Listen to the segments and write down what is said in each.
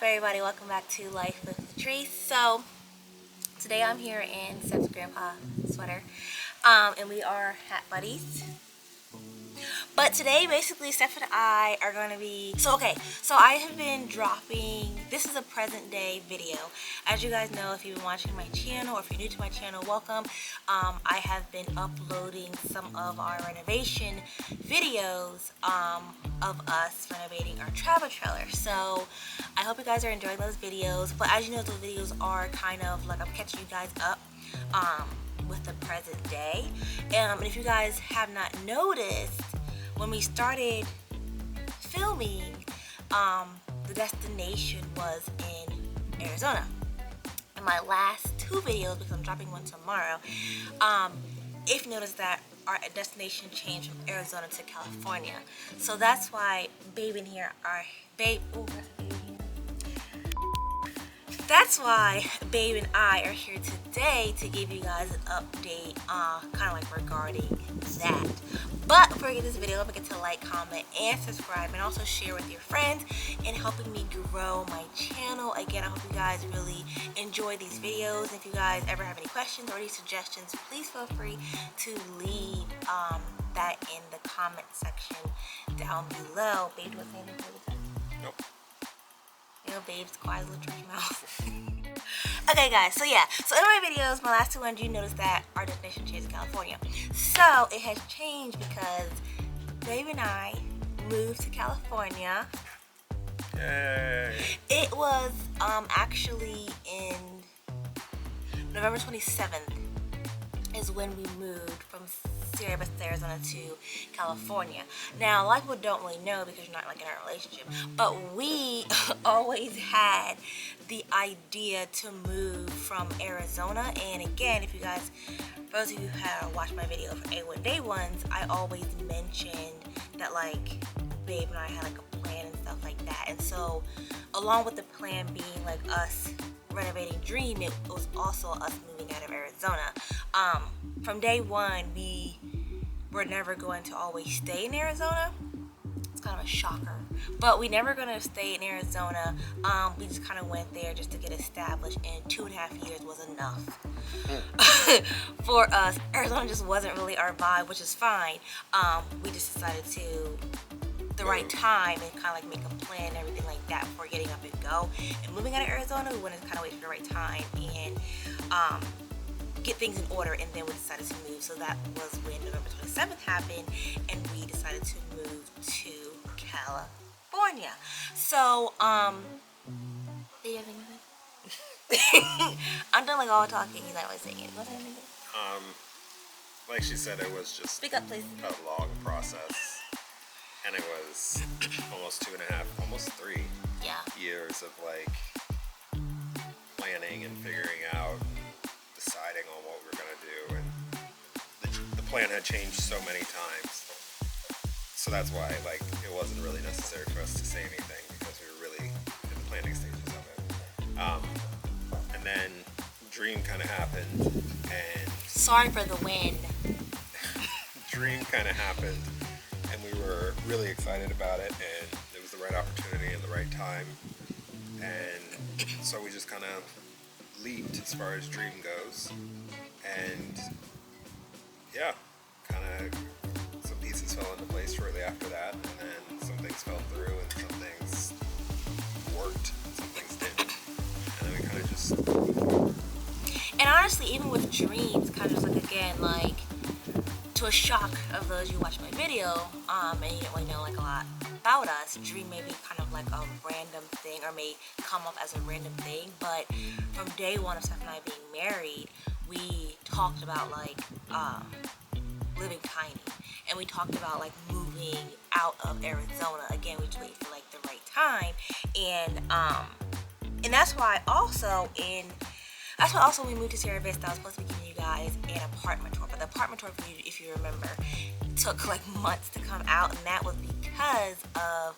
everybody? Welcome back to Life with Latrice. So today I'm here in Steph's grandpa sweater, and we are hat buddies. But today, basically, Steph and I are going to be... So I have been dropping... This is a present day video. As you guys know, if you've been watching my channel, or if you're new to my channel, welcome. I have been uploading some of our renovation videos of us renovating our travel trailer. So I hope you guys are enjoying those videos. But as you know, those videos are kind of like I'm catching you guys up with the present day. And if you guys have not noticed, when we started filming, the destination was in Arizona. In my last two videos, because I'm dropping one tomorrow, if you notice that our destination changed from Arizona to California. So that's why Babe and here are That's why Babe and I are here today to give you guys an update, kind of like regarding that. But before we get this video, don't forget to like, comment, and subscribe, and also share with your friends in helping me grow my channel. Again, I hope you guys really enjoy these videos. If you guys ever have any questions or any suggestions, please feel free to leave that in the comment section down below. Babe, do you want to say anything before we start? Nope. You know, Babe's quiet little tricky mouth. Okay, guys, so yeah. So in my videos, my last two ones, you noticed that our destination changed to California. So it has changed because Babe and I moved to California. Yay. It was actually in November 27th is when we moved from Sierra Vista, Arizona to California. Now, a lot of people don't really know because you're not like in a relationship, but we always had the idea to move from Arizona. And again, if you guys, for those of you who have watched my video for A1 Day Ones, I always mentioned that like Babe and I had like a plan and stuff like that. And so along with the plan being like us renovating Dream, it was also us moving out of Arizona. From day one, we were never going to always stay in Arizona. It's kind of a shocker, but we never going to stay in Arizona. We just kind of went there just to get established, and 2.5 years was enough for us. Arizona just wasn't really our vibe, which is fine. We just decided to the right time and kind of like make a plan and everything like that before getting up and go. And moving out of Arizona, we wanted to kind of wait for the right time and get things in order, and then we decided to move. So that was when November 27th happened, and we decided to move to California. So, do you have anything? I'm done like all talking. He's not really saying it. What anything? Like she said, it was just Speak up, please. a long process, and it was almost 2.5, almost 3 years of like planning and figuring out, deciding on what we were gonna do, and the plan had changed so many times. So that's why like it wasn't really necessary for us to say anything, because we were really in the planning stages of it. And then Dream kind of happened, and sorry for the wind. Dream kind of happened, and we were really excited about it, and it was the right opportunity and the right time, and so we just kind of leaped as far as Dream goes, and yeah, kind of some pieces fell into place shortly after that, and then some things fell through, and some things worked, and some things didn't, and then we kind of just moved forward. And honestly, even with Dreams, kind of just like, again, like, to a shock of those who watch my video, and you don't really know like a lot about us, Dream may be kind of like a random thing, or may come up as a random thing, but from day one of Steph and I being married, we talked about like living tiny, and we talked about like moving out of Arizona. Again, we just waited for like the right time, and that's why also we moved to Sierra Vista. I was supposed to be giving you guys an apartment tour, but the apartment tour, if you remember, took like months to come out, and that was because of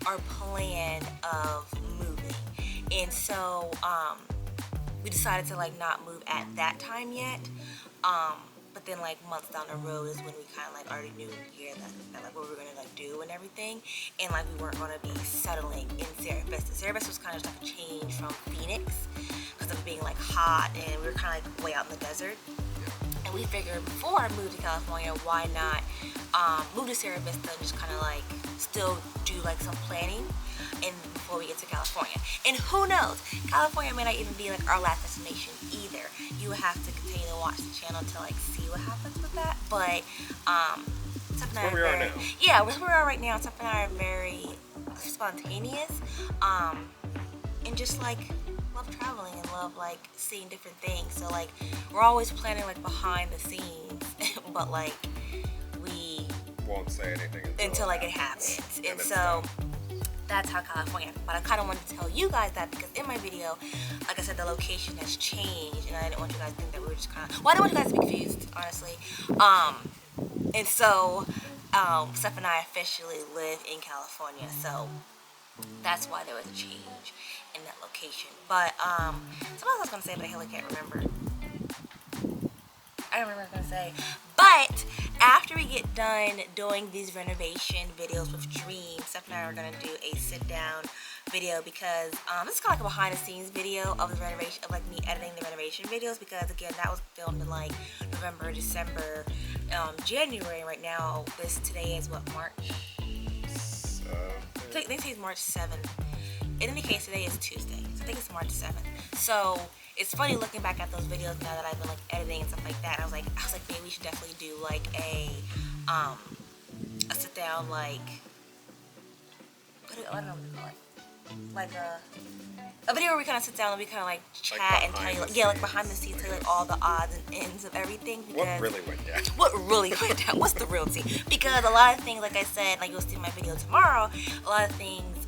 our plan of moving. And so we decided to like not move at that time yet, but then like months down the road is when we kind of like already knew that like what we were gonna like do and everything, and like we weren't gonna be settling in Sierra Vista. Sierra Vista was kind of just like a change from Phoenix because of it being like hot, and we were kind of like way out in the desert. And we figured before I moved to California, why not move to Sierra Vista and just kind of like still do like some planning and before we get to California. And who knows, California may not even be like our last destination either. You would have to continue to watch the channel to like see what happens with that. But something That's where we are now. Yeah, that's where we are right now. Something that are very spontaneous, and just like love traveling and love like seeing different things. So like we're always planning like behind the scenes, but like we won't say anything until like it happens. And so that's how California. But I kind of wanted to tell you guys that because in my video, like I said, the location has changed, and I didn't want you guys to think that we were just kind of. Well, I didn't want you guys to be confused, honestly. And so Steph and I officially live in California, so that's why there was a change in that location. But something else I was gonna say, but I hella can't remember. I don't remember what I was gonna say. But after we get done doing these renovation videos with Dream, Steph and I are gonna do a sit down video because this is kind of like a behind the scenes video of the renovation, of like me editing the renovation videos, because again that was filmed in like November, December, January. Right now, today is what, March? I think it's March 7th. In any case, today is Tuesday, so I think it's March 7th. So it's funny looking back at those videos now that I've been like editing and stuff like that. I was like, babe, we should definitely do like a sit down, like, I don't know what to call it, like a video where we kind of sit down and we kind of like chat like and tell you, like, like behind the scenes, tell you like all the odds and ends of everything. Because what really went down? What really went down? What's the real tea? Because a lot of things, like I said, like you'll see in my video tomorrow, a lot of things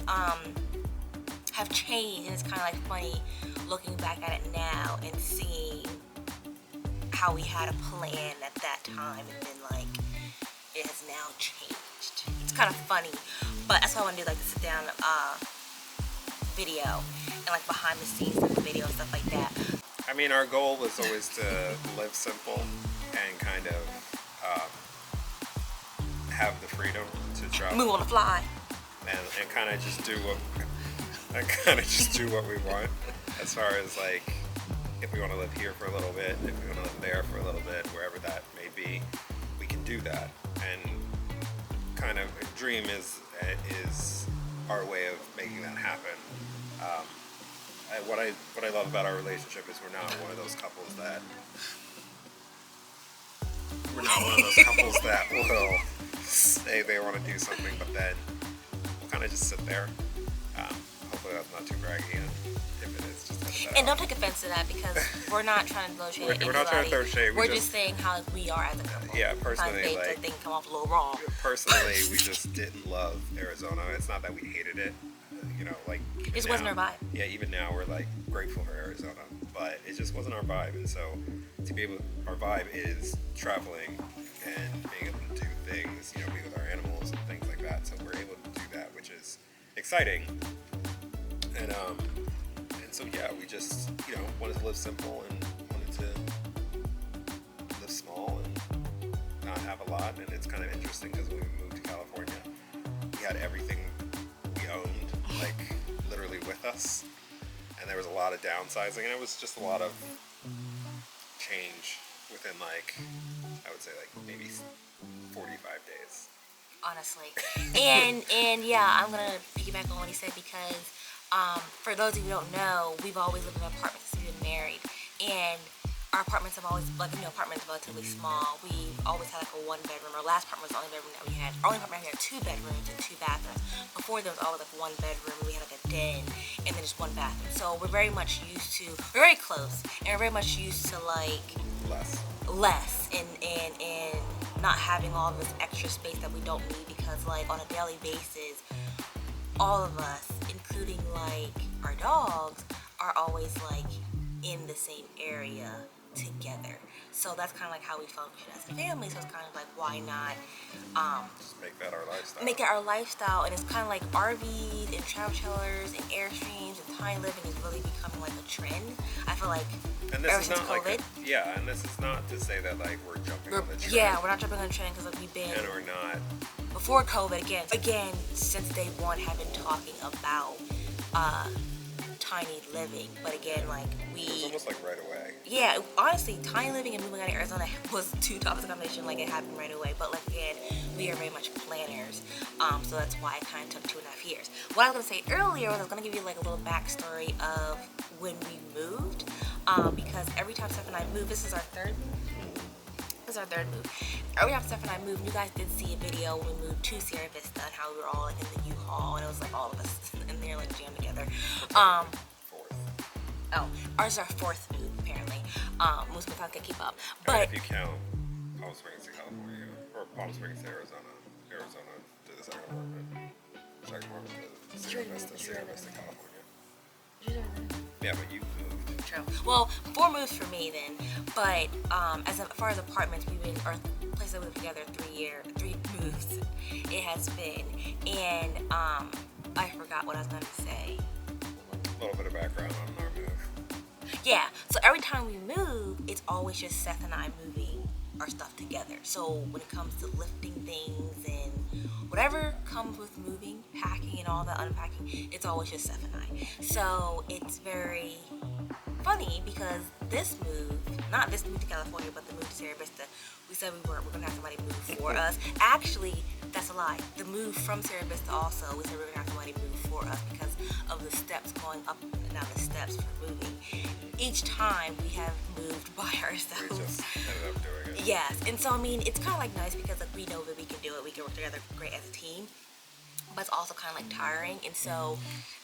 have changed, and it's kind of like funny looking back at it now and seeing how we had a plan at that time, and then like it has now changed. It's kind of funny, but that's why I want to do like the sit down video and like behind the scenes of the video and stuff like that. I mean, our goal was always to live simple and kind of have the freedom to travel. Move on the fly. And kind of just do what we want, as far as like if we want to live here for a little bit, if we want to live there for a little bit, wherever that may be, we can do that. And kind of Dream is our way of making that happen. What I love about our relationship is we're not one of those couples that will say they want to do something, but then we'll kind of just sit there. Hopefully that's not too braggy, and if it is, just let it And out. don't take offense to that, because we're not trying to throw shade at We're not trying to throw shade. We're just saying how we are as a couple. Yeah, personally, Sometimes like, things come off a little wrong. Personally, we just didn't love Arizona. It's not that we hated it, you know, like. It just wasn't our vibe. Yeah, even now we're like grateful for Arizona, but it just wasn't our vibe. And so, to be able, our vibe is traveling and being able to do things, you know, be with our animals and things like that. So we're able to do that, which is exciting. And so yeah, we just, you know, wanted to live simple and wanted to live small and not have a lot. And it's kind of interesting because when we moved to California, we had everything we owned, like, literally with us. And there was a lot of downsizing, and it was just a lot of change within, like, I would say, like, maybe 45 days. Honestly. And yeah, I'm gonna piggyback on what he said, because for those of you who don't know, we've always lived in apartments since we've been married, and our apartments have always, like, you know, apartments are relatively small. We've always had like a 1 bedroom. Our last apartment was the only bedroom that we had. Our only apartment we had 2 bedrooms and 2 bathrooms. Before there was always like 1 bedroom, we had like a den, and then just 1 bathroom. So we're very much used to, we're very close, and we're very much used to like less and not having all this extra space that we don't need, because like on a daily basis, all of us, including like our dogs, are always like in the same area together. So that's kind of like how we function as a family. So it's kind of like, why not Just make that our lifestyle. make it our lifestyle? And it's kind of like RVs and travel trailers and Airstreams and tiny living is really becoming like a trend. I feel like And this ever is since not COVID. like and this is not to say that like we're jumping on the trend. Yeah, we're not jumping on the trend because like we've been And we're not. before COVID again since day one have been talking about tiny living, but again like It was almost like right away. yeah, honestly, tiny living and moving out of Arizona was two topics of conversation. Like it happened right away, but like again, we are very much planners, so that's why it kind of took 2.5 years. What I was gonna say earlier was I was gonna give you like a little backstory of when we moved, because every time Steph and I moved, this is our third move. Every time Steph and I moved, you guys did see a video when we moved to Sierra Vista and how we were all like in the U-Haul, and it was like all of us in there like jammed together. Fourth. Oh, ours is our fourth move apparently. Most people can't keep up, And but if you count Palm Springs to California, or Palm Springs to Arizona to the second apartment to Sierra Vista, California. Yeah, but you moved. true. Well, 4 moves for me then, but as far as apartments, we've been, or places that we lived together, 3 moves it has been, and I forgot what I was going to say. A little bit of background on our move. Yeah, so every time we move, it's always just Seth and I moving our stuff together. So when it comes to lifting things and whatever comes with moving, packing and all that, unpacking, it's always just Seth and I. So it's very funny because this move, not this move to California, but the move to Sierra Vista, we said we weren't, we're gonna have somebody move for us. Actually, that's a lie. The move from Sierra Vista also, we said we were gonna have somebody move for us because of the steps going up and down the steps for moving. Each time we have moved by ourselves. We just ended up doing it. Yes, and so I mean, it's kind of like nice because like we know that we can do it. We can work together great as a team, but it's also kind of like tiring. And so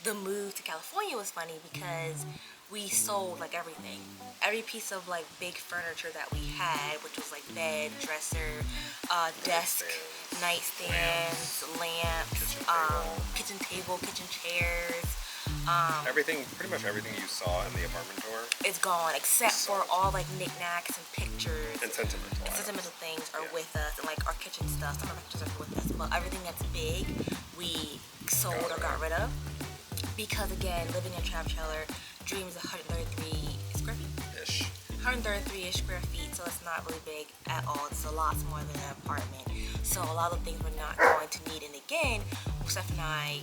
the move to California was funny because we sold like every piece of like big furniture that we had, which was like bed, dresser, desk, nightstands, lamps, kitchen table, kitchen chairs. Pretty much everything you saw in the apartment tour. It's gone except for all like knickknacks and pictures. And sentimental Things are with us, and like our kitchen stuff. Some of our pictures are with us, but everything that's big, we sold or got rid of because again, living in a trap trailer, Dream is 133 square feet. Ish. 133-ish square feet, so it's not really big at all. It's a lot more than an apartment. So a lot of things we're not going to need. And again, Steph and I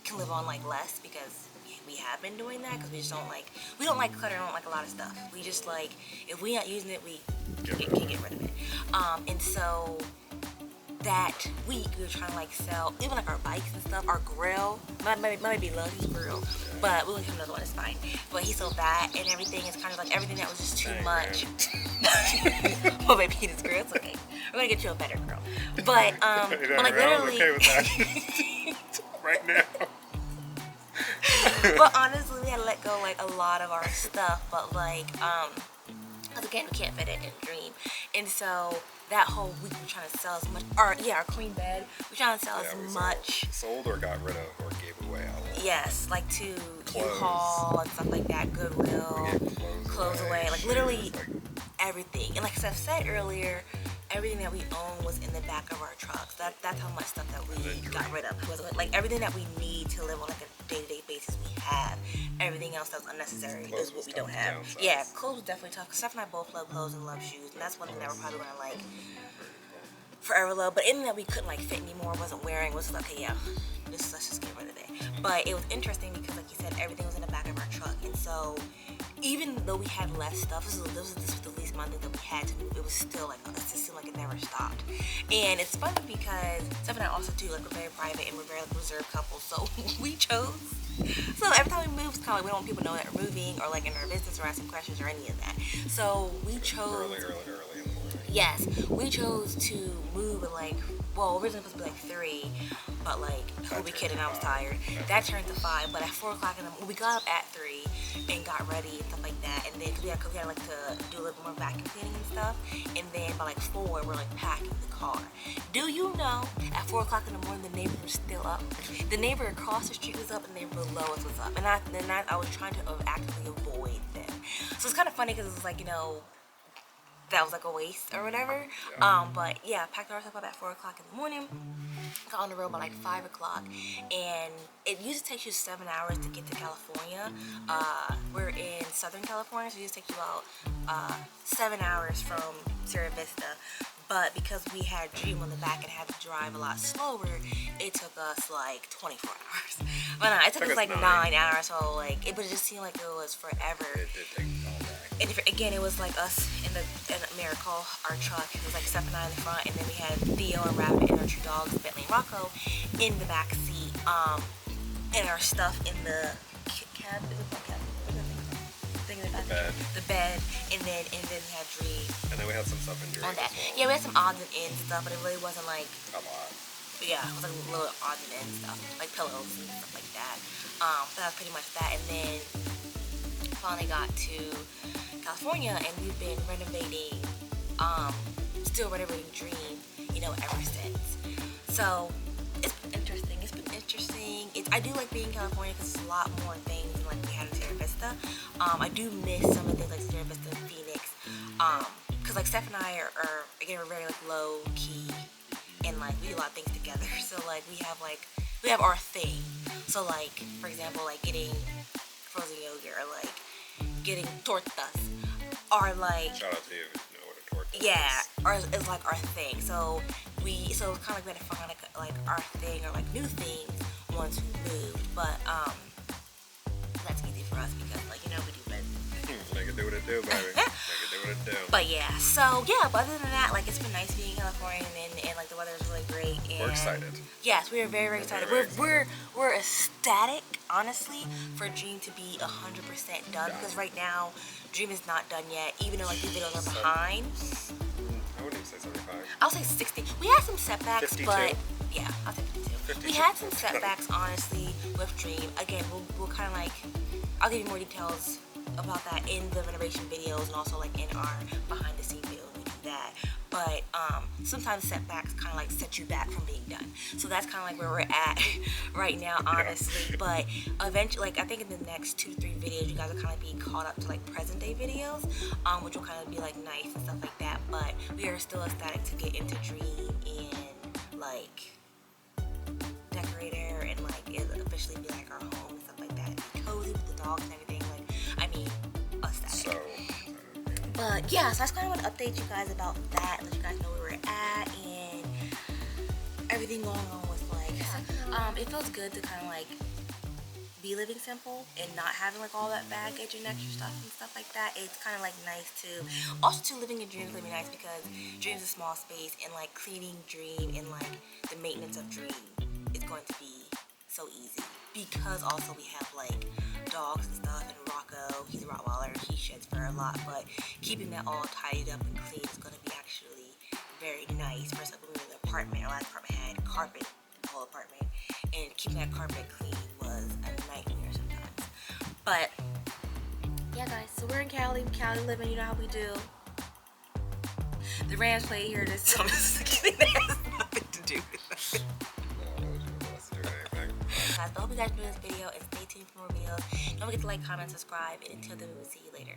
can live on like less because we have been doing that because we don't like clutter. We don't like a lot of stuff. We just like, if we're not using it, we can get rid of it. And so that week we were trying to like sell even like our bikes and stuff, our grill, might be Lugg's grill, but we'll have another one, it's fine. But he sold that and everything is kind of like everything that was just too much. Well, maybe his grill, it's okay. We're gonna get you a better grill. But but like literally okay with that. Right now. But honestly, we had to let go like a lot of our stuff, but like because again, we can't fit it in Dream, and so that whole week we're trying to sell as much, our queen bed, we're trying to sell as much. Sold or got rid of or gave away out. Yes, like to U-Haul and stuff like that, Goodwill, clothes away, like literally everything. And like Steph said earlier, everything that we own was in the back of our trucks. That's how much stuff that we got rid of. Like everything that we need to live on like a day-to-day basis, we have. Everything else that's unnecessary is what we don't have. Yeah, clothes was definitely tough. Steph and I both love clothes and love shoes, and that's one thing that we're probably gonna like forever love. But anything that we couldn't like fit anymore, wasn't wearing, was like, okay, yeah, let's just get rid of it. But it was interesting because, like you said, everything was in the back of our truck, and so even though we had less stuff, this was the least amount of things that we had to move. It was still like it just seemed like it never stopped. And it's funny because Steph and I also too, like, we're very private and we're very like reserved couples, so we chose. So every time we move, it's kind of like we don't want people to know that we're moving or like in our business or asking questions or any of that. So we chose early in the morning. Yes, we chose to move at like, well, originally supposed to be like 3, but like, who we kidding, I was tired. That turned to 5, but at 4 o'clock in the morning, we got up at 3 and got ready and stuff like that. And then we had like to do a little more vacuum cleaning and stuff. And then by like 4, we're like packing the car. Do you know, at 4 o'clock in the morning, the neighbor was still up. The neighbor across the street was up and the neighbor below us was up. And I was trying to actively avoid them. So it's kind of funny because it's like, you know, that was like a waste or whatever. But yeah, packed ourselves up at 4 o'clock in the morning. Got on the road by like 5 o'clock, and it usually takes you 7 hours to get to California. We're in Southern California, so it usually takes you about 7 hours from Sierra Vista. But because we had Dream on the back and had to drive a lot slower, it took us like 24 hours. But no, it took us like 9 hours, so like, it just seemed like it was forever. It did take all day. And again, it was like us in Miracle, our truck. It was like Steph and I in the front, and then we had Theo and Rabbit and our 2 dogs, Bentley and Rocco, in the back seat. And our stuff in the cab. Is it the cab? Thing in the back? The bed. And then we had Dream. And then we had some stuff in Dream On that. as well. Yeah, we had some odds and ends stuff, but it really wasn't like A lot. yeah, it was like little odds and ends stuff, like pillows and stuff like that. But that was pretty much that. And then finally got to California, and we've been renovating, still renovating Dream, you know, ever since. So it's been interesting. I do like being in California because there's a lot more things than like we had in Sierra Vista. I do miss some of the things like Sierra Vista and Phoenix, because like Steph and I are again, we're very like low key, and like we do a lot of things together. So like we have our thing. So like, for example, like getting frozen yogurt or like getting tortas are like, Shout out to you if you know what a torta yeah, is. or it's like our thing. So it's kind of like we had to find like our thing or like new things once we moved. But that's easy for us because like, you know, we do business. Make it do what it do, baby. Make it do what it do. But yeah, so yeah, but other than that, like it's been nice being in California, and like the weather is really great. And We're excited. yes, we are very, very excited. We're ecstatic, honestly, for Dream to be 100% done, because right now Dream is not done yet, even though like the videos are behind. I wouldn't even say 75. I'll say 60. We had some setbacks, 52. but yeah, I'll say 52. 52. We had some setbacks, honestly, with Dream. Again, we'll kind of like, I'll give you more details about that in the renovation videos, and also like in our behind the scenes videos, we do that. But sometimes setbacks kind of like set you back from being done. So that's kind of like where we're at right now, honestly. But eventually, like I think in the next 2 to 3 videos, you guys will kind of be caught up to like present day videos, which will kind of be like nice and stuff like that. But we are still ecstatic to get into Dream and like decorator, and like it officially be like our home and stuff like that. Be cozy with the dogs and everything. Like, I mean, ecstatic. So, But yeah, so I just kind of want to update you guys about that, let you guys know where we're at and everything going on with like, it feels good to kind of like be living simple and not having like all that baggage and extra stuff and stuff like that. It's kind of like nice to, also to living in Dream is really nice because Dream's a small space, and like cleaning Dream and like the maintenance of Dream is going to be so easy, because also we have like dogs and stuff, and Rocco, he's a Rottweiler, he sheds fur a lot, but keeping that all tidied up and clean is going to be actually very nice. For example, we were in the apartment, our last apartment had carpet in the whole apartment, and keeping that carpet clean was a nightmare sometimes. But yeah guys, so we're in Cali living, you know how we do. The Rams played here this summer. That has nothing to do with it. Guys, I hope you guys enjoyed this video, and stay tuned for more videos. Don't forget to like, comment, subscribe, and until then, we will see you later.